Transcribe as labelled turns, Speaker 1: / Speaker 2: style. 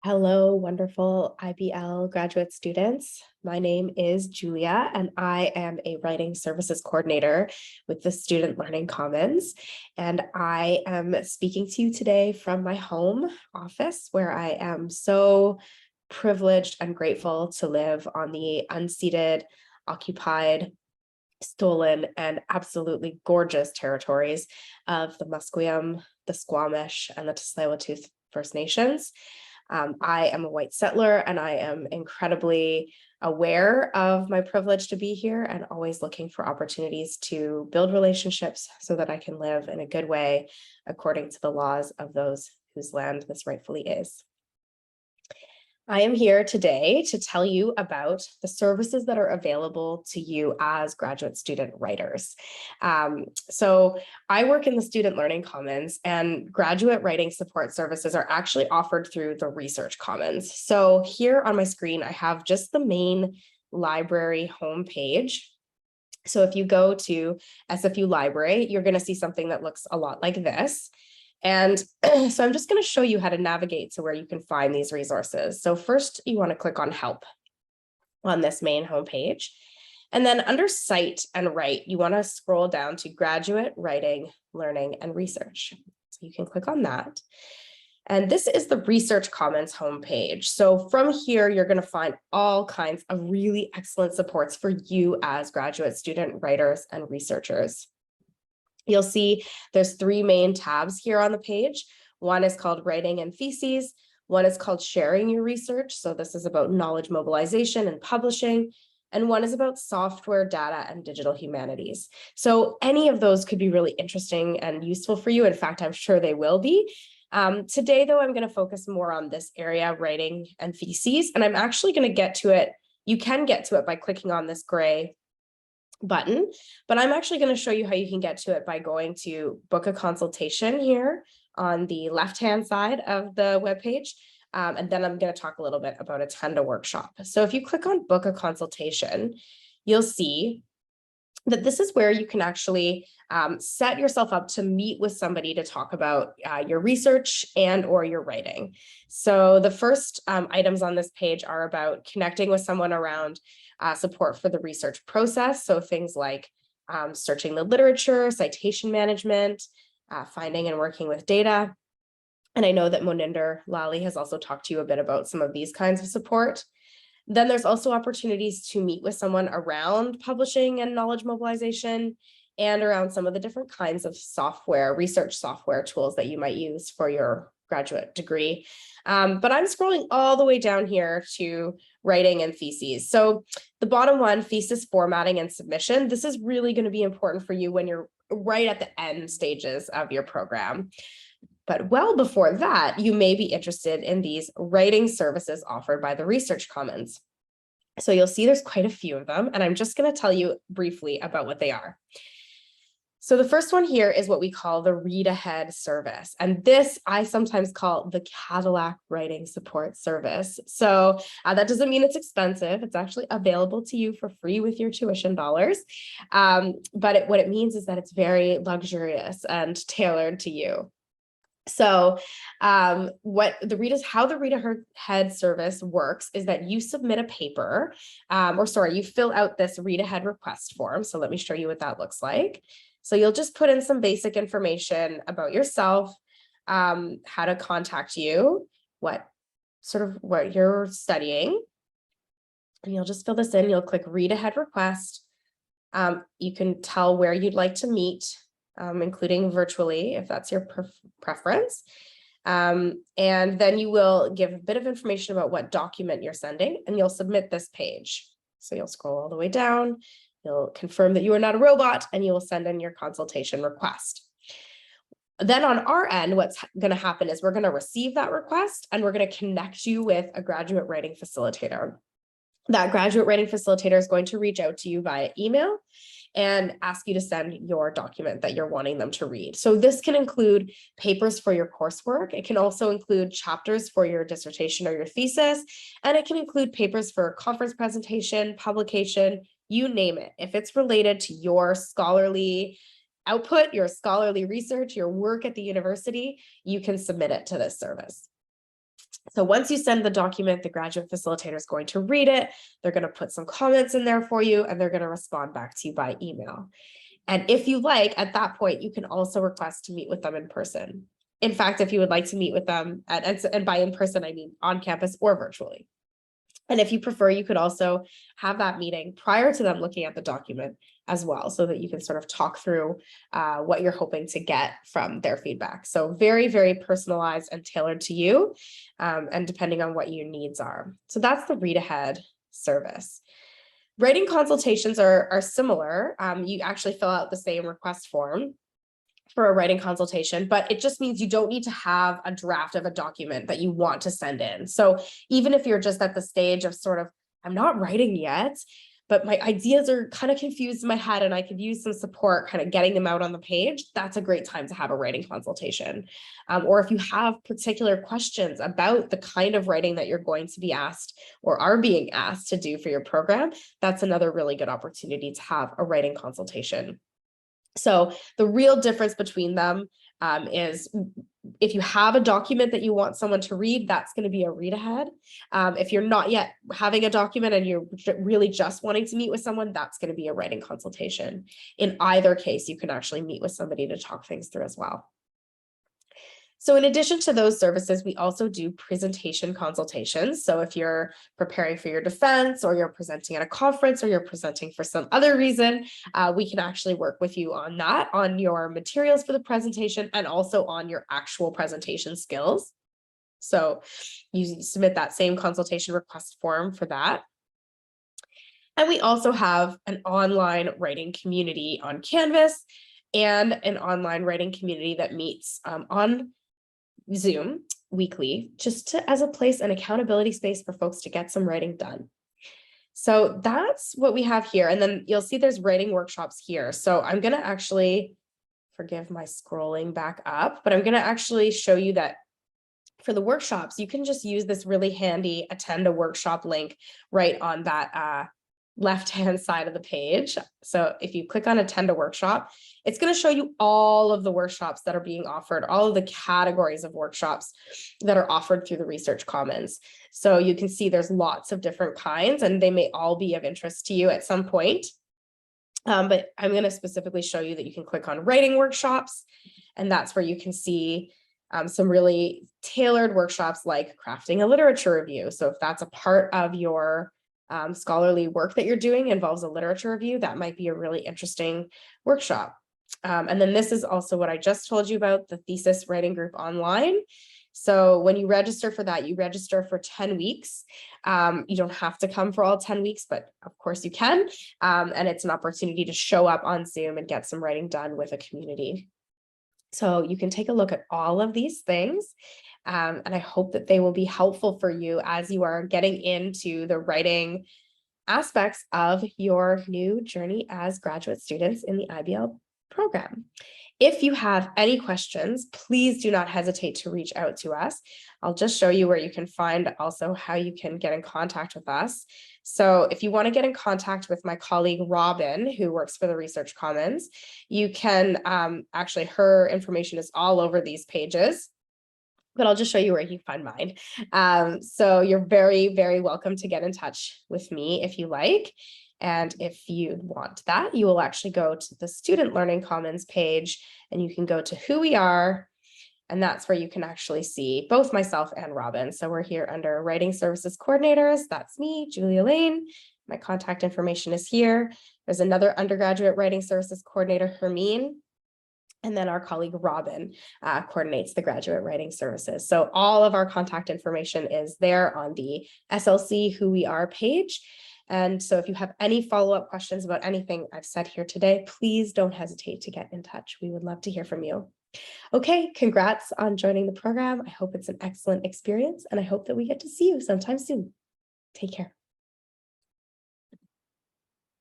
Speaker 1: Hello, wonderful IBL graduate students. My name is Julia, and I am a writing services coordinator with the Student Learning Commons. And I am speaking to you today from my home office, where I am so privileged and grateful to live on the unceded, occupied, stolen, and absolutely gorgeous territories of the Musqueam, the Squamish, and the Tsleil-Waututh First Nations. I am a white settler, and I am incredibly aware of my privilege to be here and always looking for opportunities to build relationships so that I can live in a good way according to the laws of those whose land this rightfully is. I am here today to tell you about the services that are available to you as graduate student writers. So I work in the Student Learning Commons, and graduate writing support services are actually offered through the Research Commons. So here on my screen, I have just the main library homepage. So if you go to SFU Library, you're going to see something that looks a lot like this. And so I'm just going to show you how to navigate to where you can find these resources. So first, you want to click on Help on this main homepage. And then under Cite and Write, you want to scroll down to Graduate Writing, Learning, and Research. So you can click on that. And this is the Research Commons homepage. So from here, you're going to find all kinds of really excellent supports for you as graduate student writers and researchers. You'll see there's three main tabs here on the page. One is called Writing and Theses. One is called Sharing Your Research. So this is about knowledge mobilization and publishing. And one is about software, data, and digital humanities. So any of those could be really interesting and useful for you. In fact, I'm sure they will be. Today, though, I'm going to focus more on this area, writing and theses. And I'm actually going to get to it. You can get to it by clicking on this gray button, but I'm actually going to show you how you can get to it by going to book a consultation here on the left-hand side of the webpage. And then I'm going to talk a little bit about attend a workshop. So if you click on book a consultation, you'll see that this is where you can actually set yourself up to meet with somebody to talk about your research and or your writing. So the first items on this page are about connecting with someone around support for the research process. So things like searching the literature, citation management, finding and working with data. And I know that Moninder Lally has also talked to you a bit about some of these kinds of support. Then there's also opportunities to meet with someone around publishing and knowledge mobilization and around some of the different kinds of software, research software tools that you might use for your graduate degree. But I'm scrolling all the way down here to writing and theses. So the bottom one, thesis formatting and submission, this is really going to be important for you when you're right at the end stages of your program. But well before that, you may be interested in these writing services offered by the Research Commons. So you'll see there's quite a few of them, and I'm just going to tell you briefly about what they are. So the first one here is what we call the Read Ahead service. And this I sometimes call the Cadillac Writing Support Service. So that doesn't mean it's expensive. It's actually available to you for free with your tuition dollars. But what it means is that it's very luxurious and tailored to you. So how the Read Ahead service works is that you submit a paper, you fill out this Read Ahead request form. So let me show you what that looks like. So you'll just put in some basic information about yourself, how to contact you, what you're studying. And you'll just fill this in. You'll click Read Ahead request. You can tell where you'd like to meet, including virtually, if that's your preference. And then you will give a bit of information about what document you're sending, and you'll submit this page. So you'll scroll all the way down, you'll confirm that you are not a robot, and you will send in your consultation request. Then on our end, what's going to happen is we're going to receive that request, and we're going to connect you with a graduate writing facilitator. That graduate writing facilitator is going to reach out to you via email and ask you to send your document that you're wanting them to read. So this can include papers for your coursework. It can also include chapters for your dissertation or your thesis, and it can include papers for conference presentation, publication, you name it. If it's related to your scholarly output, your scholarly research, your work at the university, you can submit it to this service. So once you send the document, the graduate facilitator is going to read it. They're going to put some comments in there for you, and they're going to respond back to you by email. And if you like, at that point, you can also request to meet with them in person. In fact, if you would like to meet with them, and by in person, I mean on campus or virtually. And if you prefer, you could also have that meeting prior to them looking at the document as well, so that you can sort of talk through what you're hoping to get from their feedback. So very, very personalized and tailored to you, and depending on what your needs are. So that's the read ahead service. Writing consultations are similar. You actually fill out the same request form for a writing consultation, but it just means you don't need to have a draft of a document that you want to send in. So even if you're just at the stage of sort of, I'm not writing yet, but my ideas are kind of confused in my head and I could use some support kind of getting them out on the page, that's a great time to have a writing consultation. Or if you have particular questions about the kind of writing that you're going to be asked or are being asked to do for your program, that's another really good opportunity to have a writing consultation. So the real difference between them is if you have a document that you want someone to read, that's going to be a read ahead. If you're not yet having a document and you're really just wanting to meet with someone, that's going to be a writing consultation. In either case, you can actually meet with somebody to talk things through as well. So in addition to those services, we also do presentation consultations. So if you're preparing for your defense or you're presenting at a conference or you're presenting for some other reason, we can actually work with you on that, on your materials for the presentation and also on your actual presentation skills. So you submit that same consultation request form for that. And we also have an online writing community on Canvas and an online writing community that meets on Zoom weekly, just as a place, an accountability space for folks to get some writing done. So that's what we have here. And then you'll see there's writing workshops here. So I'm going to actually, forgive my scrolling back up, but I'm going to actually show you that for the workshops, you can just use this really handy attend a workshop link right on that left-hand side of the page. So if you click on attend a workshop, it's going to show you all of the workshops that are being offered, all of the categories of workshops that are offered through the Research Commons. So you can see there's lots of different kinds and they may all be of interest to you at some point. But I'm going to specifically show you that you can click on writing workshops, and that's where you can see some really tailored workshops like crafting a literature review. So if that's a part of your scholarly work that you're doing involves a literature review, that might be a really interesting workshop. And then this is also what I just told you about, the thesis writing group online. So when you register for that, you register for 10 weeks. You don't have to come for all 10 weeks, but of course you can. And it's an opportunity to show up on Zoom and get some writing done with a community. So you can take a look at all of these things. And I hope that they will be helpful for you as you are getting into the writing aspects of your new journey as graduate students in the IBL program. If you have any questions, please do not hesitate to reach out to us. I'll just show you where you can find also how you can get in contact with us. So if you want to get in contact with my colleague, Robin, who works for the Research Commons, you can actually, her information is all over these pages, but I'll just show you where you find mine. So you're very, very welcome to get in touch with me if you like. And if you want that, you will actually go to the Student Learning Commons page and you can go to who we are. And that's where you can actually see both myself and Robin. So we're here under Writing Services Coordinators. That's me, Julia Lane. My contact information is here. There's another undergraduate Writing Services Coordinator, Hermine. And then our colleague Robin coordinates the graduate writing services. So all of our contact information is there on the SLC Who We Are page. And so if you have any follow-up questions about anything I've said here today, please don't hesitate to get in touch. We would love to hear from you. Okay, congrats on joining the program. I hope it's an excellent experience, and I hope that we get to see you sometime soon. Take care.